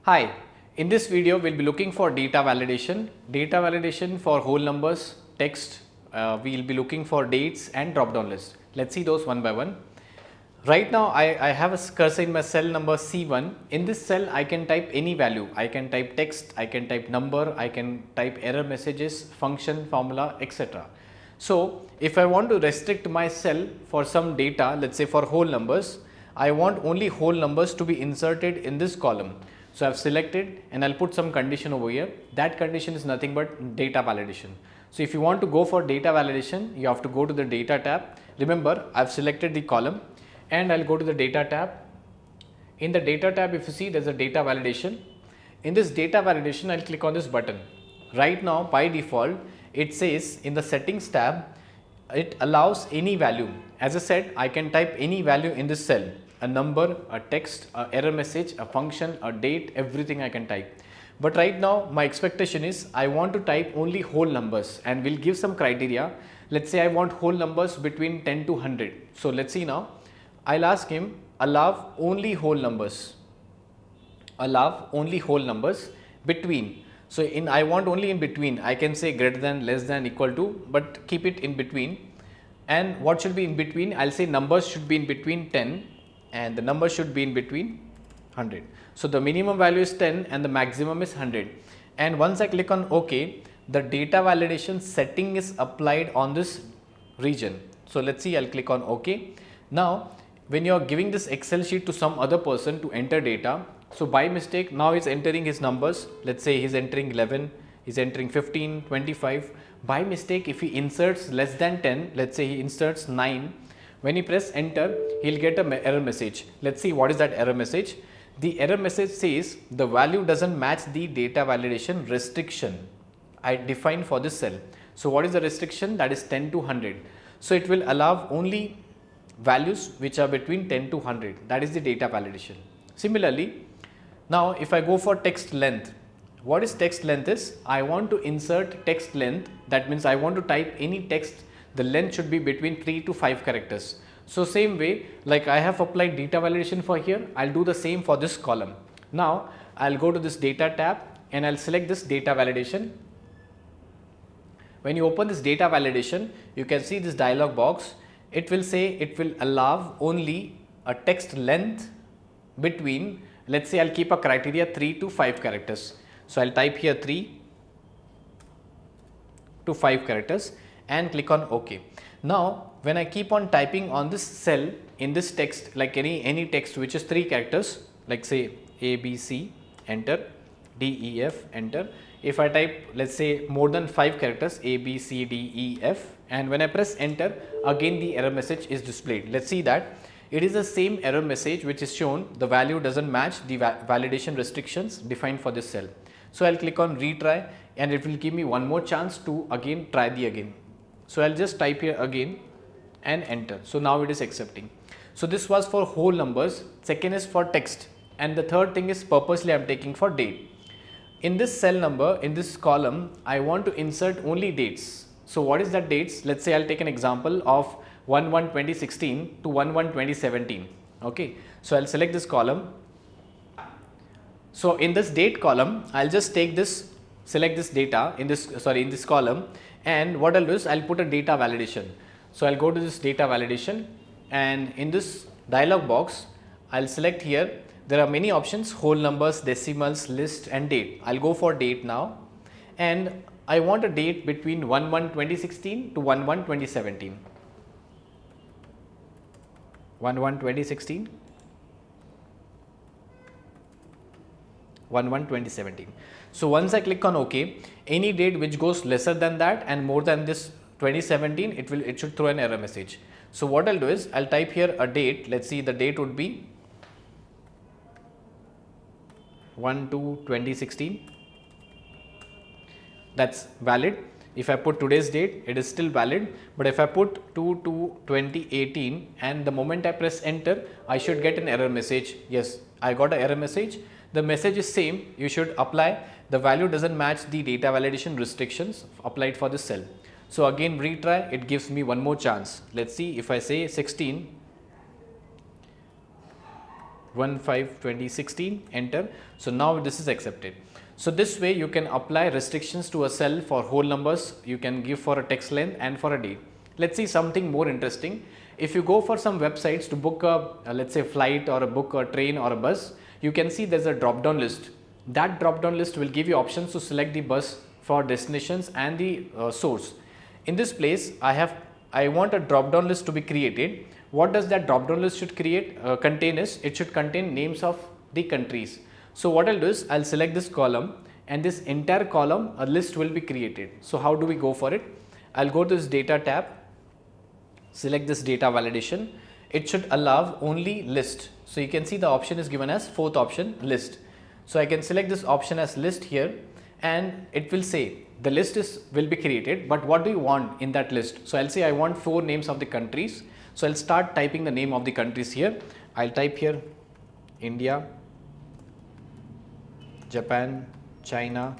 Hi, in this video we will be looking for data validation for whole numbers, text, we will be looking for dates and drop down list. Let's see those one by one. Right now I have a cursor in my cell number C1. In this cell I can type any value, I can type text, I can type number, I can type error messages, function, formula, etc. So if I want to restrict my cell for some data, let's say for whole numbers, I want only whole numbers to be inserted in this column. So I have selected and I'll put some condition over here. That condition is nothing but data validation. So if you want to go for data validation, you have to go to the data tab. Remember, I've selected the column and I'll go to the data tab. In the data tab, if you see, there's a data validation. In this data validation, I'll click on this button. Right now, by default, it says in the settings tab, it allows any value. As I said, I can type any value in this cell, a number, a text, a error message, a function, a date, everything I can type. But right now my expectation is I want to type only whole numbers, and we'll give some criteria. Let's say I want whole numbers between 10 to 100. So let's see now. I'll ask him allow only whole numbers. Allow only whole numbers between. So I want only in between. I can say greater than, less than, equal to, but keep it in between. And what should be in between? I'll say numbers should be in between 10 and the number should be in between 100. So the minimum value is 10 and the maximum is 100. And once I click on OK, the data validation setting is applied on this region. So let's see, I'll click on OK. Now, when you are giving this Excel sheet to some other person to enter data, so by mistake now he's entering his numbers. Let's say he's entering 11, he's entering 15, 25. By mistake, if he inserts less than 10, let's say he inserts 9, when he press enter, he'll get an error message. Let's see what is that error message. The error message says the value doesn't match the data validation restriction I defined for this cell. So what is the restriction? That is 10 to 100. So it will allow only values which are between 10 to 100. That is the data validation. Similarly, now if I go for text length, what is text length is, I want to insert text length. That means I want to type any text, the length should be between 3 to 5 characters. So same way, like I have applied data validation for here, I'll do the same for this column. Now I'll go to this data tab and I'll select this data validation. When you open this data validation, you can see this dialog box. It will say it will allow only a text length between, let's say I'll keep a criteria 3 to 5 characters. So I'll type here 3 to 5 characters and click on OK. Now when I keep on typing on this cell in this text, like any text which is 3 characters, like say A, B, C, enter, D, E, F, enter. If I type, let's say more than 5 characters, A, B, C, D, E, F, and when I press enter, again the error message is displayed. Let's see that. It is the same error message which is shown, the value doesn't match the validation restrictions defined for this cell. So I'll click on retry and it will give me one more chance to again try the again. So I'll just type here again and enter. So now it is accepting. So this was for whole numbers, second is for text, and the third thing is purposely I'm taking for date. In this cell number, in this column, I want to insert only dates. So what is that dates? Let's say I'll take an example of 1/1/2016 to 1/1/2017. Okay, so I'll select this column. So in this date column, I'll just take this, select this data in this column, and what I'll do is I'll put a data validation. So I'll go to this data validation, and in this dialog box, I'll select here. There are many options: whole numbers, decimals, list, and date. I'll go for date now, and I want a date between 1/1/2016 to 1/1/2017. 1/1/2016, 1/1/2017. So once I click on OK, any date which goes lesser than that and more than this 2017, it should throw an error message. So what I'll do is I'll type here a date. Let's see, the date would be 1/2/2016. That's valid. If I put today's date, it is still valid, but if I put 2/2/2018 and the moment I press enter, I should get an error message. Yes, I got an error message. The message is same, you should apply, the value doesn't match the data validation restrictions applied for this cell. So again retry, it gives me one more chance. Let's see, if I say 16 1/5/2016, enter. So now this is accepted. So this way you can apply restrictions to a cell for whole numbers, you can give for a text length and for a date. Let's see something more interesting. If you go for some websites to book a let's say flight or a book a train or a bus, you can see there's a drop down list. That drop down list will give you options to select the bus for destinations and the source. In this place I want a drop down list to be created. What does that drop down list should contain is, it should contain names of the countries. So what I'll do is, I'll select this column and this entire column, a list will be created. So how do we go for it? I'll go to this data tab, select this data validation. It should allow only list. So you can see the option is given as fourth option, list. So I can select this option as list here, and it will say the list will be created, but what do you want in that list? So I'll say I want 4 names of the countries. So I'll start typing the name of the countries here. I'll type here India, Japan, China,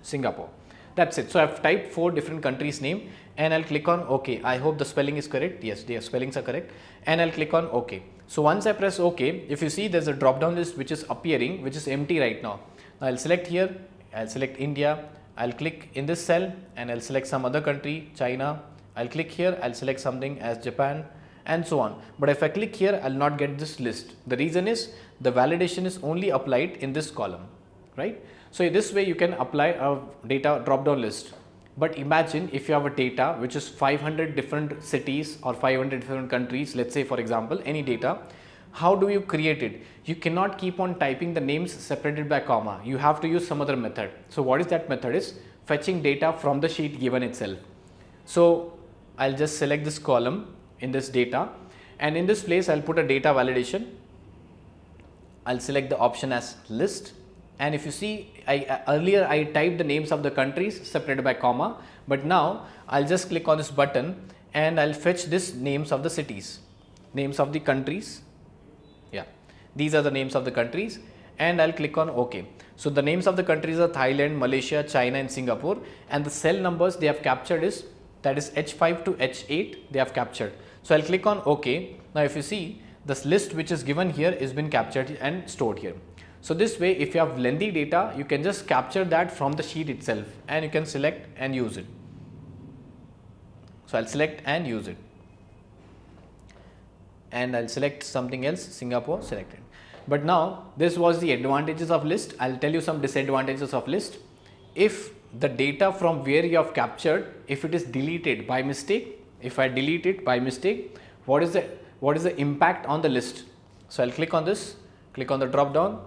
Singapore. That's it. So I've typed 4 different countries name and I'll click on OK. I hope the spelling is correct. Yes, the spellings are correct. And I'll click on OK. So once I press OK, if you see there's a drop down list which is appearing, which is empty right now. Now I'll select here, I'll select India, I'll click in this cell and I'll select some other country, China. I'll click here, I'll select something as Japan and so on. But if I click here, I'll not get this list. The reason is the validation is only applied in this column, right? So this way you can apply a data drop down list. But imagine if you have a data which is 500 different cities or 500 different countries, let's say for example, any data, how do you create it? You cannot keep on typing the names separated by comma. You have to use some other method. So what is that method is? Fetching data from the sheet given itself. So I'll just select this column in this data, and in this place I'll put a data validation. I'll select the option as list, and if you see earlier I typed the names of the countries separated by comma, but now I'll just click on this button and I'll fetch this names of the cities, names of the countries. Yeah, these are the names of the countries, and I'll click on OK. So the names of the countries are Thailand, Malaysia, China and Singapore, and the cell numbers they have captured is, that is H5 to H8 they have captured. So I'll click on OK. Now if you see, this list which is given here is been captured and stored here. So this way if you have lengthy data, you can just capture that from the sheet itself and you can select and use it. So I'll select and use it, and I'll select something else, Singapore, selected. But now this was the advantages of list. I'll tell you some disadvantages of list. If the data from where you have captured, if it is deleted by mistake, if I delete it by mistake, what is the impact on the list? So I'll click on this, click on the drop down.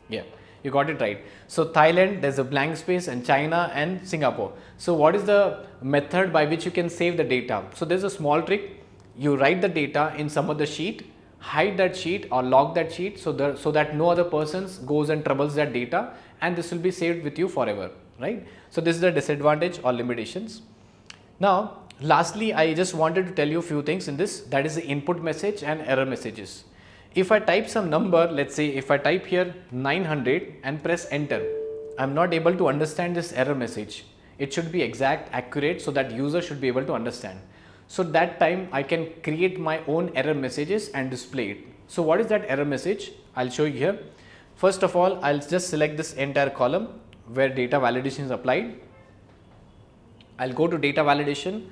Yeah, you got it right. So Thailand, there's a blank space, and China and Singapore. So what is the method by which you can save the data? So there's a small trick. You write the data in some other sheet, hide that sheet or lock that sheet so that no other persons goes and troubles that data, and this will be saved with you forever, right? So this is the disadvantage or limitations. Now lastly, I just wanted to tell you a few things in this, that is the input message and error messages. If I type some number, let's say if I type here 900 and press enter, I'm not able to understand this error message. It should be exact, accurate, so that user should be able to understand. So that time I can create my own error messages and display it. So what is that error message? I'll show you here. First of all, I'll just select this entire column where data validation is applied. I'll go to data validation,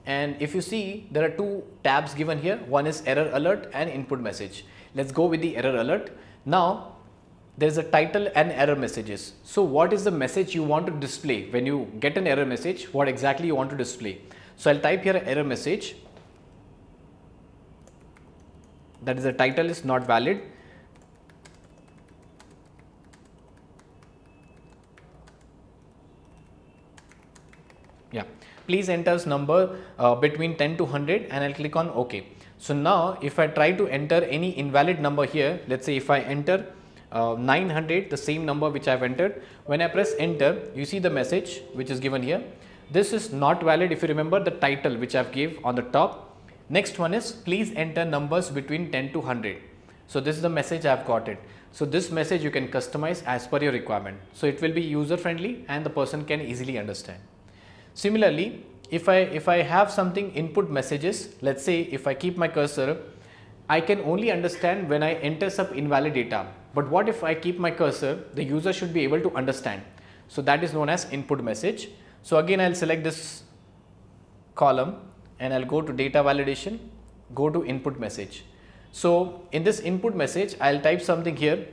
and if you see there are 2 tabs given here. One is error alert and input message. Let's go with the error alert. Now there's a title and error messages. So what is the message you want to display? When you get an error message, what exactly you want to display? So I'll type here error message, that is the title is not valid. Yeah, please enter number between 10 to 100, and I'll click on OK. So now if I try to enter any invalid number here, let's say if I enter 900, the same number which I have entered, when I press enter, you see the message which is given here. This is not valid. If you remember the title which I have gave on the top. Next one is please enter numbers between 10 to 100. So this is the message I have got it. So this message you can customize as per your requirement. So it will be user friendly and the person can easily understand. Similarly, if I have something input messages, let's say if I keep my cursor I can only understand when I enter some invalid data. But what if I keep my cursor? The user should be able to understand. So that is known as input message. So again, I'll select this column and I'll go to data validation, go to input message. So in this input message, I'll type something here.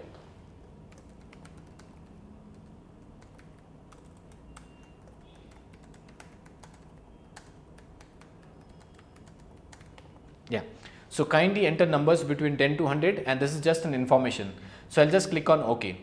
Yeah. So kindly enter numbers between 10 to 100, and this is just an information. So I'll just click on OK.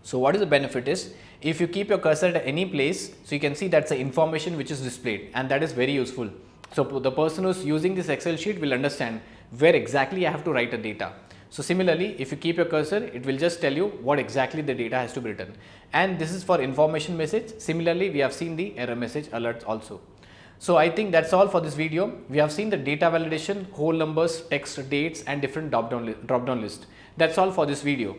So what is the benefit is, if you keep your cursor at any place, so you can see that's the information which is displayed, and that is very useful. So the person who's using this Excel sheet will understand where exactly I have to write the data. So similarly, if you keep your cursor, it will just tell you what exactly the data has to be written. And this is for information message. Similarly, we have seen the error message alerts also. So I think that's all for this video. We have seen the data validation, whole numbers, text, dates, and different drop-down list. That's all for this video.